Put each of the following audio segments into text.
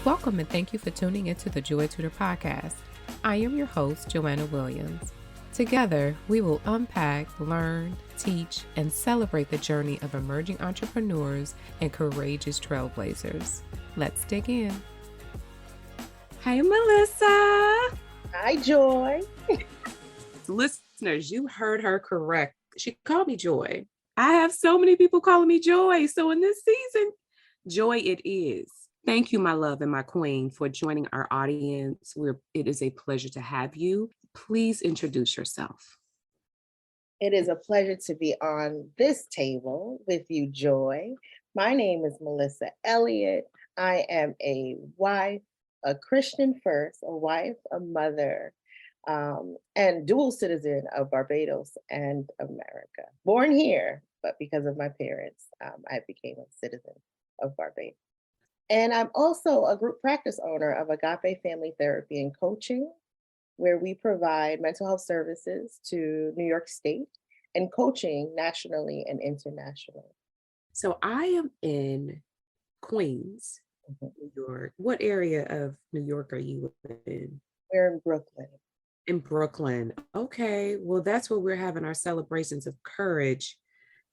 Welcome and thank you for tuning into the JoyTutor Podcast. I am your host, JoAnna Williams. Together, we will unpack, learn, teach, and celebrate the journey of emerging entrepreneurs and courageous trailblazers. Let's dig in. Hi, Melissa. Hi, Joy. Listeners, you heard her correct. She called me Joy. I have so many people calling me Joy. So in this season, Joy it is. Thank you, my love and my queen, for joining our audience. It is a pleasure to have you. Please introduce yourself. It is a pleasure to be on this table with you, Joy. My name is Melissa Elliott. I am a wife, a Christian first, a wife, a mother, and dual citizen of Barbados and America. Born here, but because of my parents, I became a citizen of Barbados. And I'm also a group practice owner of Agape Family Therapy and Coaching, where we provide mental health services to New York State and coaching nationally and internationally. So I am in Queens, New York. What area of New York are you in? We're in Brooklyn. In Brooklyn. Okay. Well, that's where we're having our Celebrations of Courage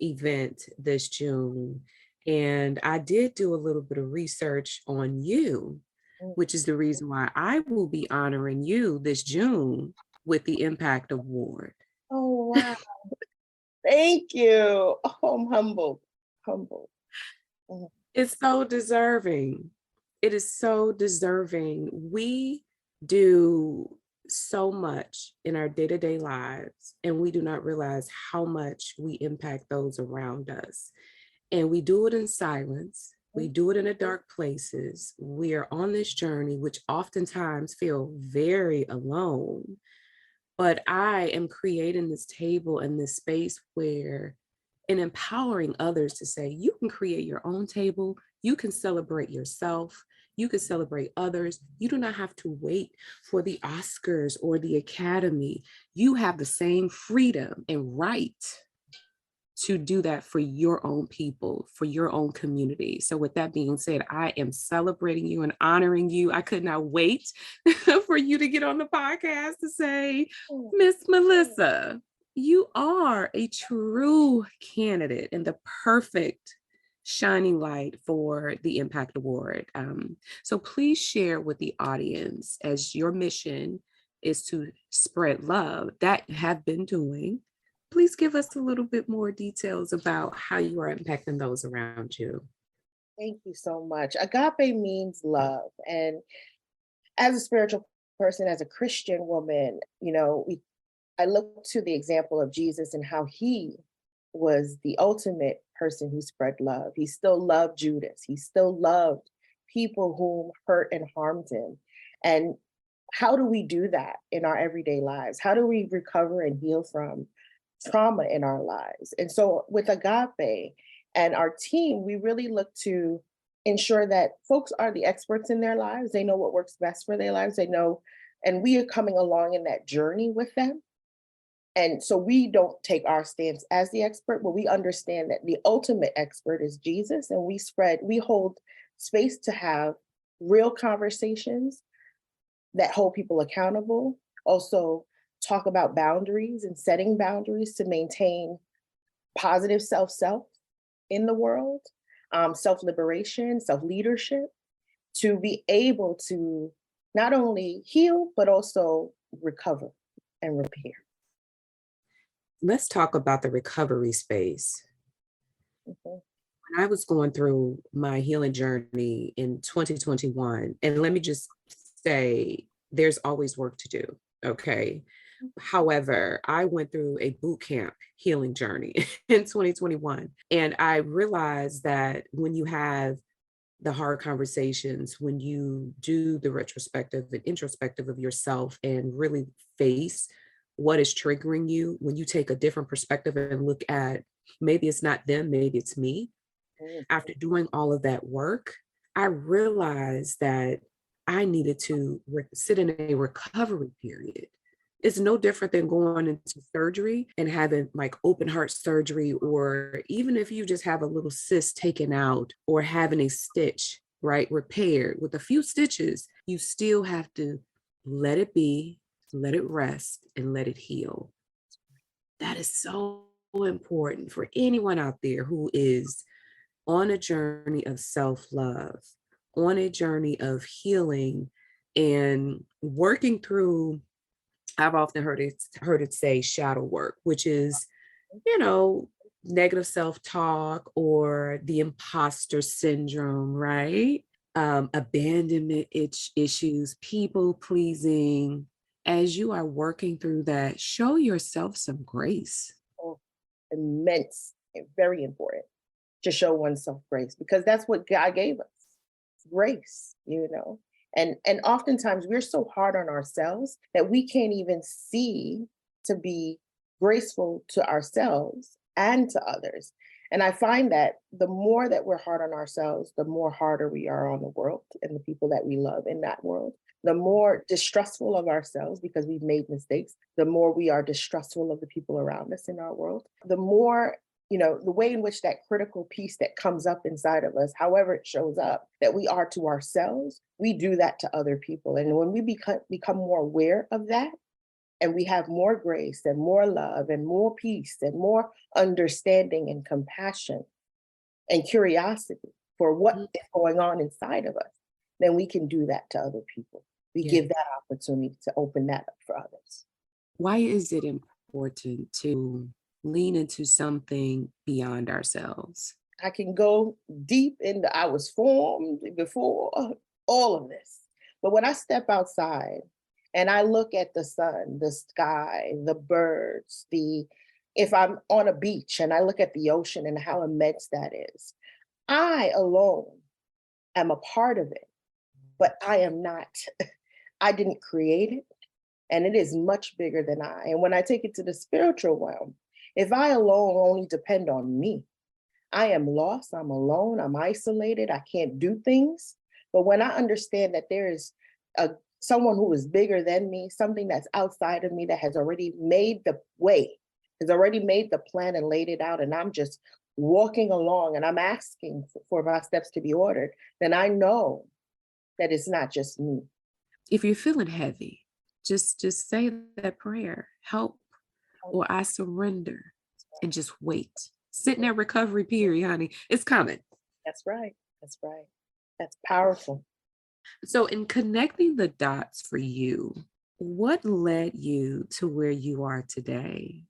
event this June. And I did do a little bit of research on you, which is the reason why I will be honoring you this June with the Impact Award. Oh, wow. Thank you. Oh, I'm humbled. It's so deserving. It is so deserving. We do so much in our day-to-day lives, and we do not realize how much we impact those around us. And we do it in silence. We do it in the dark places. We are on this journey, which oftentimes feel very alone. But I am creating this table and this space where, and empowering others to say, you can create your own table. You can celebrate yourself. You can celebrate others. You do not have to wait for the Oscars or the Academy. You have the same freedom and right to do that for your own people, for your own community. So with that being said, I am celebrating you and honoring you. I could not wait for you to get on the podcast to say, Miss Melissa, you are a true candidate and the perfect shining light for the Impact Award. So please share with the audience, as your mission is to spread love, that you have been doing. Please give us a little bit more details about how you are impacting those around you. Thank you so much. Agape means love. And as a spiritual person, as a Christian woman, I look to the example of Jesus and how he was the ultimate person who spread love. He still loved Judas. He still loved people whom hurt and harmed him. And how do we do that in our everyday lives? How do we recover and heal from trauma in our lives? And so with Agape and our team, we really look to ensure that folks are the experts in their lives. They know what works best for their lives. They know, and we are coming along in that journey with them. And so we don't take our stance as the expert, but we understand that the ultimate expert is Jesus. And we hold space to have real conversations that hold people accountable. Also, talk about boundaries and setting boundaries to maintain positive self in the world, self-liberation, self-leadership, to be able to not only heal, but also recover and repair. Let's talk about the recovery space. When I was going through my healing journey in 2021, and let me just say, there's always work to do, okay? However, I went through a boot camp healing journey in 2021. And I realized that when you have the hard conversations, when you do the retrospective and introspective of yourself and really face what is triggering you, when you take a different perspective and look at, maybe it's not them, maybe it's me. After doing all of that work, I realized that I needed to sit in a recovery period. It's no different than going into surgery and having like open heart surgery, or even if you just have a little cyst taken out or having a stitch right, repaired with a few stitches, you still have to let it be, let it rest, and let it heal. That is so important for anyone out there who is on a journey of self-love, on a journey of healing and working through. I've often heard it say shadow work, which is, you know, negative self-talk or the imposter syndrome, right? Abandonment issues, people pleasing. As you are working through that, show yourself some grace. Oh, immense, very important to show oneself grace, because that's what God gave us, grace, you know. And oftentimes we're so hard on ourselves that we can't even see to be graceful to ourselves and to others. And I find that the more that we're hard on ourselves, the more harder we are on the world and the people that we love in that world. The more distrustful of ourselves because we've made mistakes, the more we are distrustful of the people around us in our world. The more, you know, the way in which that critical piece that comes up inside of us, however it shows up, that we are to ourselves, we do that to other people. And when we become more aware of that, and we have more grace and more love and more peace and more understanding and compassion and curiosity for what is going on inside of us, then we can do that to other people. We give that opportunity to open that up for others. Why is it important to lean into something beyond ourselves? I can go deep into I was formed before all of this. But when I step outside and I look at the sun, the sky, the birds, if I'm on a beach and I look at the ocean and how immense that is, I alone am a part of it, but I am not, I didn't create it, and it is much bigger than I. And when I take it to the spiritual realm, if I alone only depend on me, I am lost, I'm alone, I'm isolated, I can't do things. But when I understand that there is someone who is bigger than me, something that's outside of me that has already made the way, has already made the plan and laid it out, and I'm just walking along and I'm asking for my steps to be ordered, then I know that it's not just me. If you're feeling heavy, just say that prayer, help, or I surrender, and just wait. Sit in that recovery period, honey. It's coming. That's right. That's right. That's powerful. So in connecting the dots for you, what led you to where you are today?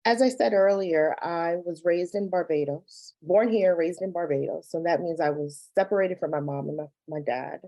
As I said earlier, I was raised in Barbados, born here, raised in Barbados. So that means I was separated from my mom and my dad,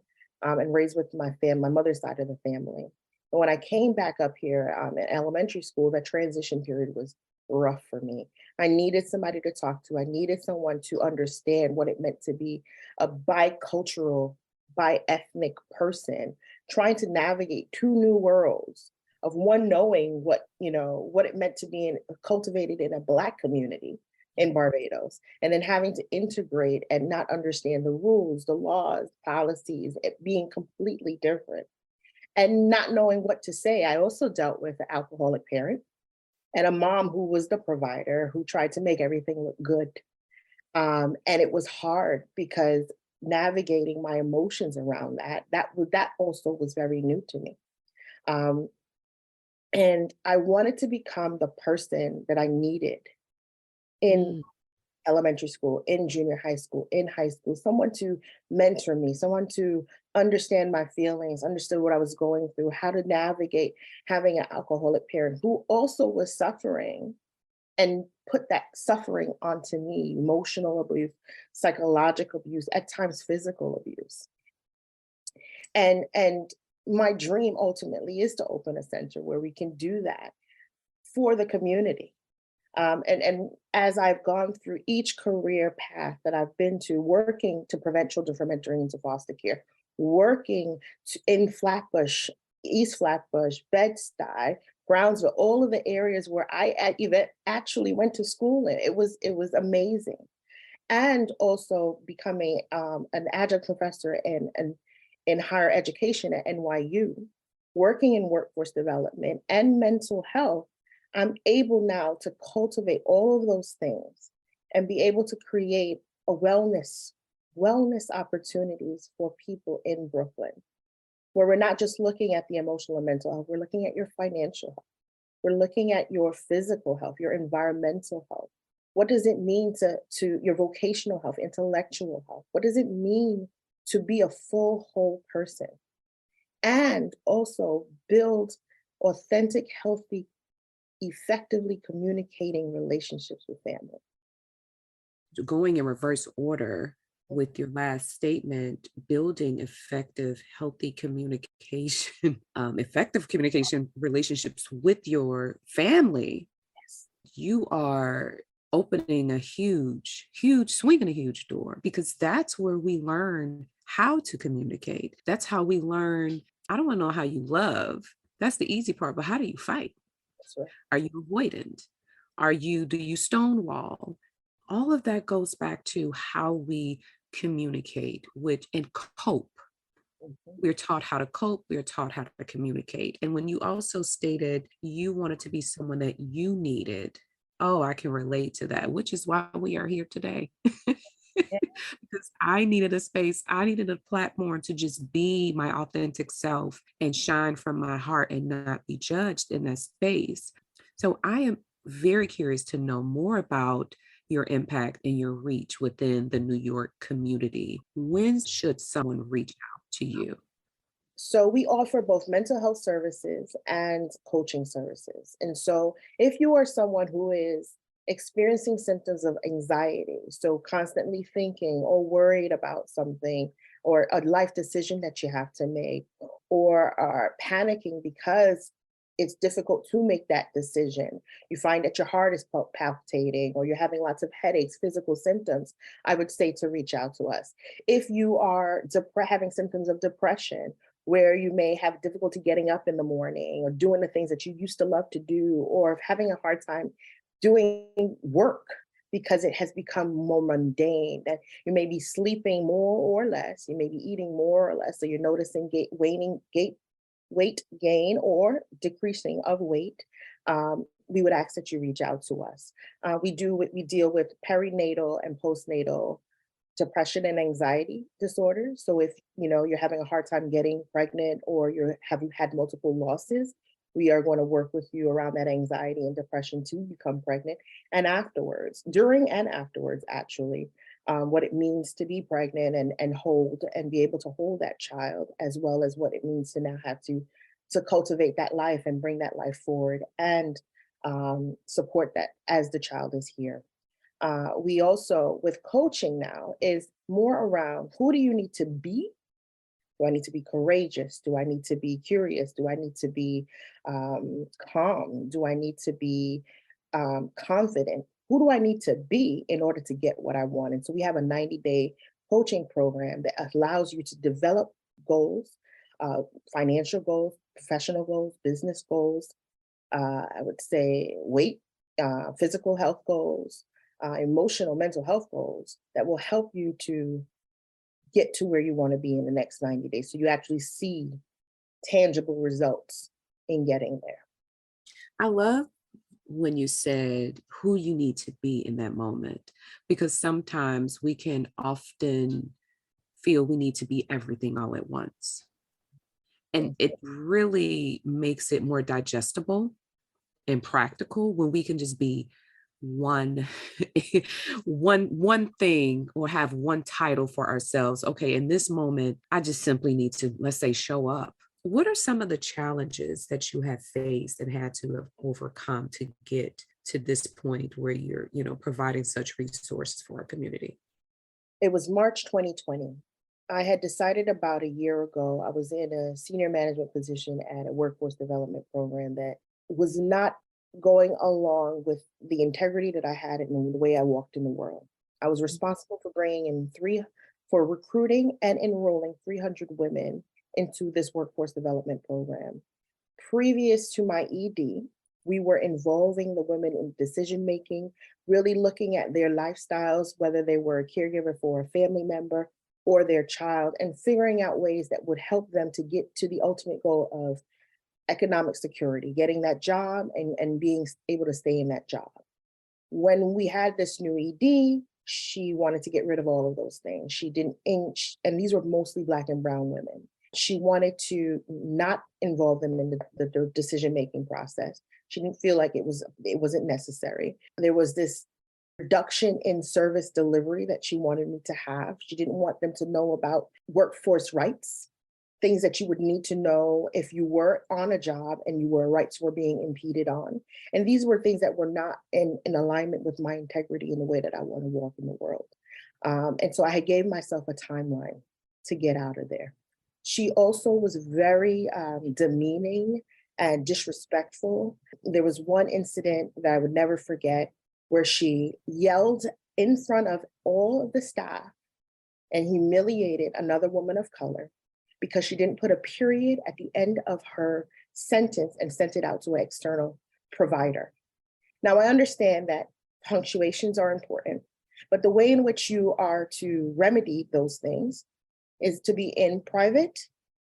and raised with my mother's side of the family. And when I came back up here in elementary school, that transition period was rough for me. I needed somebody to talk to. I needed someone to understand what it meant to be a bicultural, bi-ethnic person, trying to navigate two new worlds of one knowing what, you know, what it meant to be cultivated in a Black community in Barbados, and then having to integrate and not understand the rules, the laws, policies, it being completely different and not knowing what to say. I also dealt with an alcoholic parent and a mom who was the provider who tried to make everything look good. And it was hard because navigating my emotions around that also was very new to me. And I wanted to become the person that I needed in elementary school, in junior high school, in high school, someone to mentor me, someone to understand my feelings, understood what I was going through, how to navigate having an alcoholic parent who also was suffering and put that suffering onto me, emotional abuse, psychological abuse, at times physical abuse. And my dream ultimately is to open a center where we can do that for the community. And as I've gone through each career path that I've been to, working to prevent children from entering into foster care, working in Flatbush, East Flatbush, Bed-Stuy, Brownsville, all of the areas where I even actually went to school in. It was amazing. And also becoming an adjunct professor in higher education at NYU, working in workforce development and mental health, I'm able now to cultivate all of those things and be able to create a wellness wellness opportunities for people in Brooklyn, where we're not just looking at the emotional and mental health, we're looking at your financial health. We're looking at your physical health, your environmental health. What does it mean to your vocational health, intellectual health? What does it mean to be a full, whole person? And also build authentic, healthy, effectively communicating relationships with family. Going in reverse order with your last statement, building effective, healthy communication, effective communication relationships with your family, Yes. you are opening a huge, swinging a huge door, because that's where we learn how to communicate. That's how we learn. I don't want to know how you love. That's the easy part, but how do you fight? That's right. Are you avoidant? Do you stonewall? All of that goes back to how we communicate and cope. Mhm. We're taught how to cope, we're taught how to communicate. And when you also stated you wanted to be someone that you needed, oh, I can relate to that, which is why we are here today. Yeah. Because I needed a space, I needed a platform to just be my authentic self and shine from my heart and not be judged in that space. So I am very curious to know more about your impact and your reach within the New York community. When should someone reach out to you? So we offer both mental health services and coaching services. And so if you are someone who is experiencing symptoms of anxiety, so constantly thinking or worried about something or a life decision that you have to make, or are panicking because it's difficult to make that decision, you find that your heart is palpitating or you're having lots of headaches, physical symptoms, I would say to reach out to us. If you are having symptoms of depression, where you may have difficulty getting up in the morning or doing the things that you used to love to do, or having a hard time doing work because it has become more mundane, that you may be sleeping more or less, you may be eating more or less, so you're noticing weight gain or decreasing of weight, we would ask that you reach out to us. We deal with perinatal and postnatal depression and anxiety disorders. So if you're having a hard time getting pregnant or you had multiple losses, we are going to work with you around that anxiety and depression to become pregnant, and afterwards, during and afterwards, actually, what it means to be pregnant and hold and be able to hold that child, as well as what it means to now have to cultivate that life and bring that life forward and support that as the child is here. We also, with coaching now, is more around who do you need to be? Do I need to be courageous? Do I need to be curious? Do I need to be calm? Do I need to be confident? Who do I need to be in order to get what I want? And so we have a 90-day coaching program that allows you to develop goals, uh, financial goals, professional goals, business goals, I would say weight, physical health goals, emotional, mental health goals that will help you to get to where you want to be in the next 90 days. So you actually see tangible results in getting there. I love when you said who you need to be in that moment, because sometimes we can often feel we need to be everything all at once. And it really makes it more digestible and practical when we can just be one one thing, or have one title for ourselves. Okay, in this moment I just simply need to, let's say, show up. What are some of the challenges that you have faced and had to have overcome to get to this point where you're providing such resources for our community? It was March 2020. I had decided about a year ago, I was in a senior management position at a workforce development program that was not going along with the integrity that I had and the way I walked in the world. I was responsible for bringing in for recruiting and enrolling 300 women into this workforce development program. Previous to my ED, we were involving the women in decision making, really looking at their lifestyles, whether they were a caregiver for a family member or their child, and figuring out ways that would help them to get to the ultimate goal of economic security, getting that job and being able to stay in that job. When we had this new ED, She wanted to get rid of all of those things. She didn't, and these were mostly Black and brown women. She wanted to not involve them in the decision-making process. She didn't feel like it wasn't necessary. There was this reduction in service delivery that she wanted me to have. She didn't want them to know about workforce rights, things that you would need to know if you were on a job and your rights were being impeded on. And these were things that were not in alignment with my integrity in the way that I want to walk in the world. And so I gave myself a timeline to get out of there. She also was very demeaning and disrespectful. There was one incident that I would never forget where she yelled in front of all of the staff and humiliated another woman of color because she didn't put a period at the end of her sentence and sent it out to an external provider. Now, I understand that punctuations are important, but the way in which you are to remedy those things is to be in private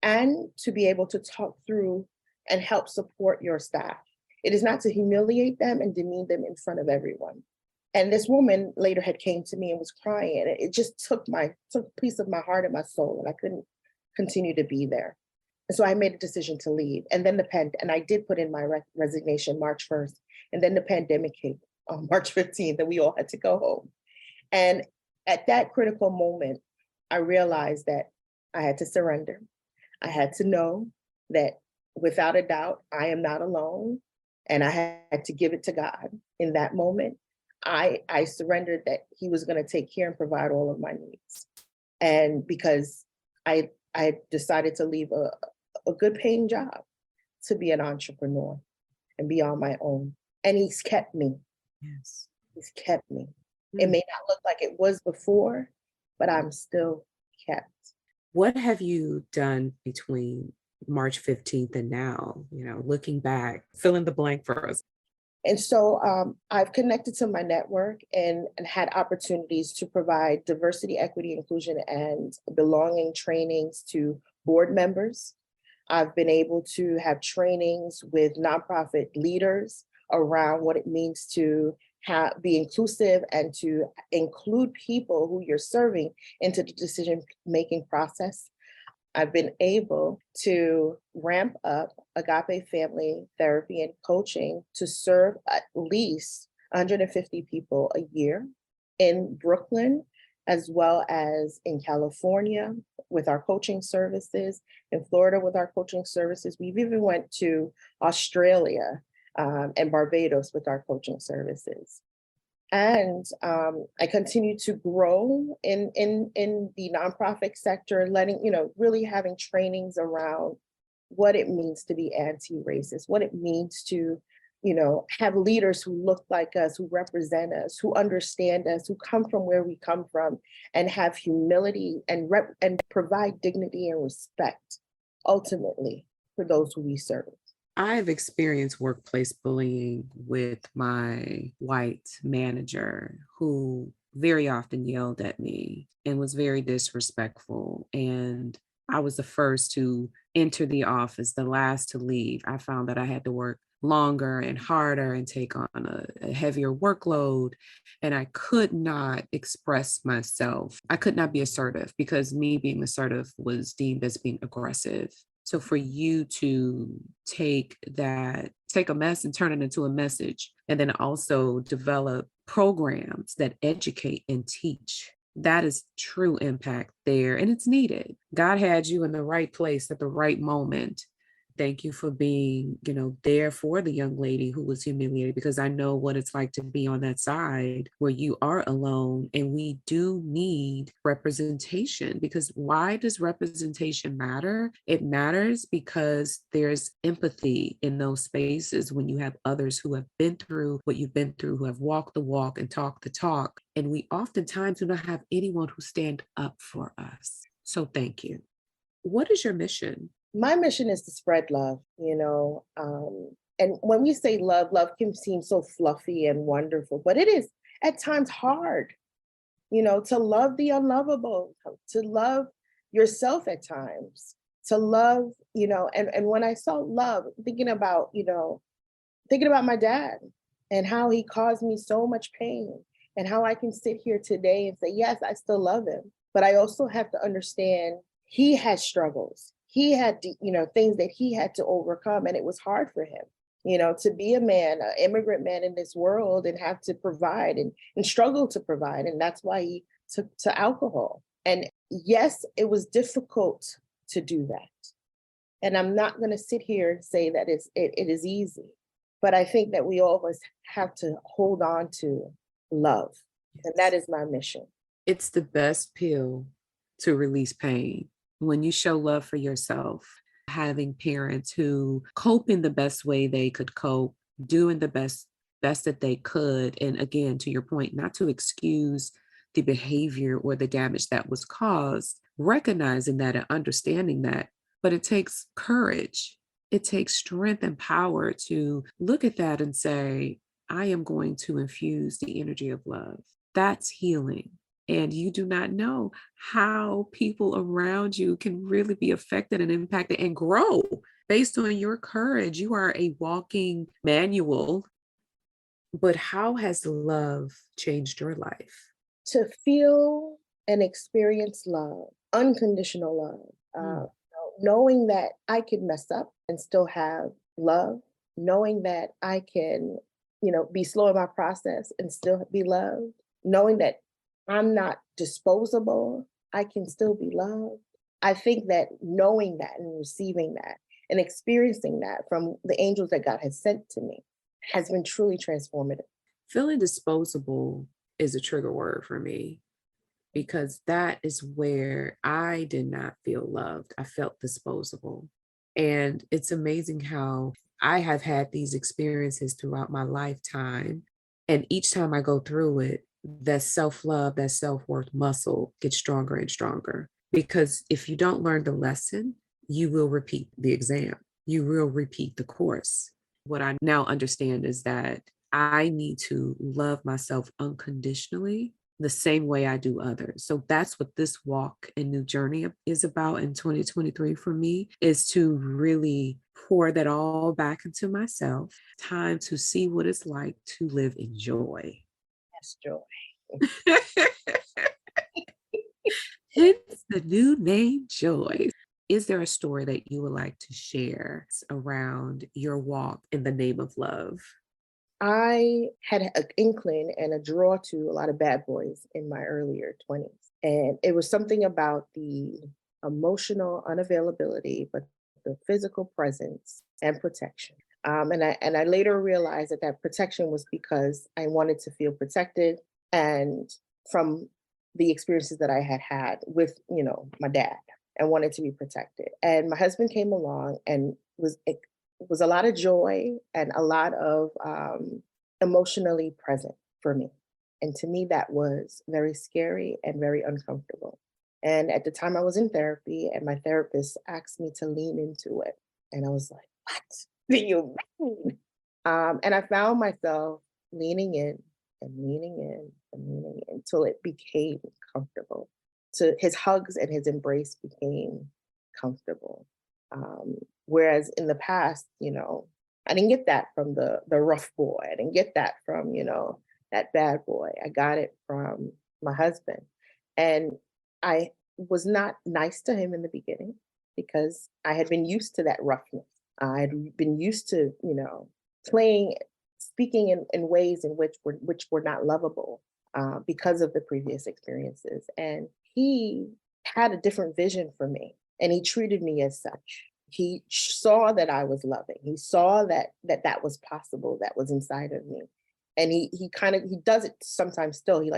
and to be able to talk through and help support your staff. It is not to humiliate them and demean them in front of everyone. And this woman later had came to me and was crying. And it just took a piece of my heart and my soul, and I couldn't continue to be there. And so I made a decision to leave. And then and I did put in my resignation March 1st. And then the pandemic came on March 15th, and we all had to go home. And at that critical moment, I realized that I had to surrender. I had to know that without a doubt, I am not alone. And I had to give it to God. In that moment, I surrendered that He was going to take care and provide all of my needs. And because I decided to leave a good paying job to be an entrepreneur and be on my own. And He's kept me. Yes. He's kept me. It may not look like it was before, but I'm still kept. What have you done between March 15th and now, looking back, fill in the blank for us? And so I've connected to my network and had opportunities to provide diversity, equity, inclusion, and belonging trainings to board members. I've been able to have trainings with nonprofit leaders around what it means to be inclusive and to include people who you're serving into the decision-making process. I've been able to ramp up Agape Family Therapy and coaching to serve at least 150 people a year in Brooklyn, as well as in California with our coaching services, in Florida with our coaching services. We've even went to Australia and Barbados with our coaching services. And I continue to grow in the nonprofit sector, really having trainings around what it means to be anti-racist, what it means to, have leaders who look like us, who represent us, who understand us, who come from where we come from, and have humility and provide dignity and respect, ultimately, for those who we serve. I've experienced workplace bullying with my white manager who very often yelled at me and was very disrespectful. And I was the first to enter the office, the last to leave. I found that I had to work longer and harder and take on a heavier workload. And I could not express myself. I could not be assertive because me being assertive was deemed as being aggressive. So for you to take a mess and turn it into a message, and then also develop programs that educate and teach, that is true impact there. And it's needed. God had you in the right place at the right moment. Thank you for being, there for the young lady who was humiliated, because I know what it's like to be on that side where you are alone. And we do need representation, because why does representation matter? It matters because there's empathy in those spaces when you have others who have been through what you've been through, who have walked the walk and talked the talk. And we oftentimes do not have anyone who stand up for us. So thank you. What is your mission? My mission is to spread love, and when we say love can seem so fluffy and wonderful, but it is at times hard, to love the unlovable, to love yourself at times, to love, and when I saw love, thinking about my dad and how he caused me so much pain and how I can sit here today and say, yes, I still love him. But I also have to understand he had struggles. He had, things that he had to overcome, and it was hard for him, to be a man, an immigrant man in this world and have to provide and struggle to provide. And that's why he took to alcohol. And yes, it was difficult to do that. And I'm not going to sit here and say that it is easy, but I think that we always have to hold on to love. And that is my mission. It's the best pill to release pain. When you show love for yourself, having parents who cope in the best way they could cope, doing the best that they could. And again, to your point, not to excuse the behavior or the damage that was caused, recognizing that and understanding that. But it takes courage. It takes strength and power to look at that and say, I am going to infuse the energy of love. That's healing. And you do not know how people around you can really be affected and impacted and grow based on your courage. You are a walking manual. But how has love changed your life? To feel and experience love, unconditional love, knowing that I can mess up and still have love, knowing that I can, be slow in my process and still be loved, knowing that I'm not disposable, I can still be loved. I think that knowing that and receiving that and experiencing that from the angels that God has sent to me has been truly transformative. Feeling disposable is a trigger word for me, because that is where I did not feel loved. I felt disposable. And it's amazing how I have had these experiences throughout my lifetime. And each time I go through it, that self-love, that self-worth muscle gets stronger and stronger. Because if you don't learn the lesson, you will repeat the exam. You will repeat the course. What I now understand is that I need to love myself unconditionally the same way I do others. So that's what this walk and new journey is about in 2023 for me, is to really pour that all back into myself. Time to see what it's like to live in joy. That's joy. Hence the new name, Joy. Is there a story that you would like to share around your walk in the name of love? I had an inkling and a draw to a lot of bad boys in my earlier 20s. And it was something about the emotional unavailability, but the physical presence and protection. And I later realized that protection was because I wanted to feel protected, and from the experiences that I had had with, my dad, and wanted to be protected. And my husband came along and it was a lot of joy and a lot of emotionally present for me. And to me, that was very scary and very uncomfortable. And at the time I was in therapy, and my therapist asked me to lean into it. And I was like, what do you mean? And I found myself leaning in and leaning in and leaning in until it became comfortable. So his hugs and his embrace became comfortable. Whereas in the past, I didn't get that from the rough boy. I didn't get that from, that bad boy. I got it from my husband. And I was not nice to him in the beginning because I had been used to that roughness. I had been used to, speaking in ways in which were not lovable because of the previous experiences. And he had a different vision for me, and he treated me as such. He saw that I was loving. He saw that was possible, that was inside of me. And he does it sometimes still. He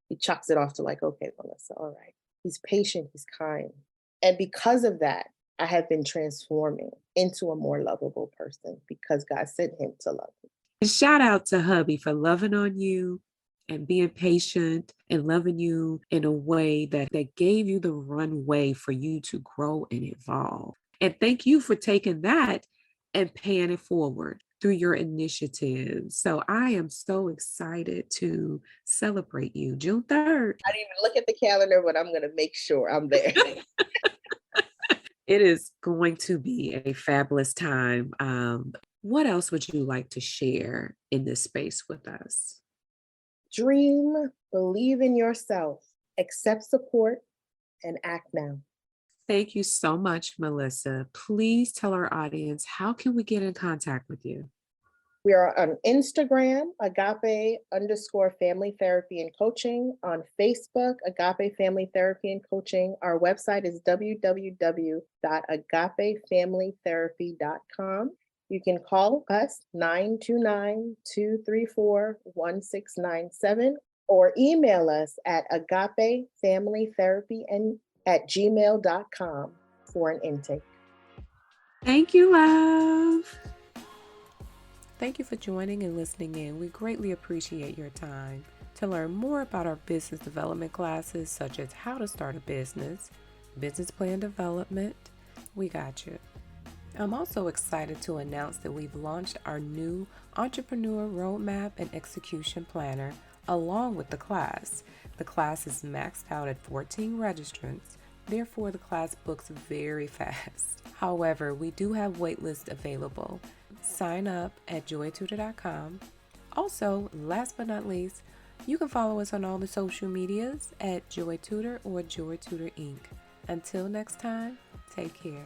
he chucks it off to like, okay, Melissa, all right. He's patient, he's kind. And because of that, I have been transforming into a more lovable person because God sent him to love me. And shout out to hubby for loving on you and being patient and loving you in a way that gave you the runway for you to grow and evolve. And thank you for taking that and paying it forward through your initiatives. So I am so excited to celebrate you June 3rd. I didn't even look at the calendar, but I'm going to make sure I'm there. It is going to be a fabulous time. What else would you like to share in this space with us? Dream, believe in yourself, accept support, and act now. Thank you so much, Melissa. Please tell our audience, how can we get in contact with you? We are on Instagram, Agape_Family Therapy and Coaching. On Facebook, Agape Family Therapy and Coaching. Our website is www.agapefamilytherapy.com. You can call us 929-234-1697 or email us at agapefamilytherapy@gmail.com for an intake. Thank you, love. Thank you for joining and listening in. We greatly appreciate your time. To learn more about our business development classes, such as how to start a business, business plan development, we got you. I'm also excited to announce that we've launched our new Entrepreneur Roadmap and Execution Planner along with the class. The class is maxed out at 14 registrants, therefore the class books very fast. However, we do have waitlists available. Sign up at JoyTutor.com. Also, last but not least, you can follow us on all the social medias at JoyTutor or JoyTutor Inc. Until next time, take care.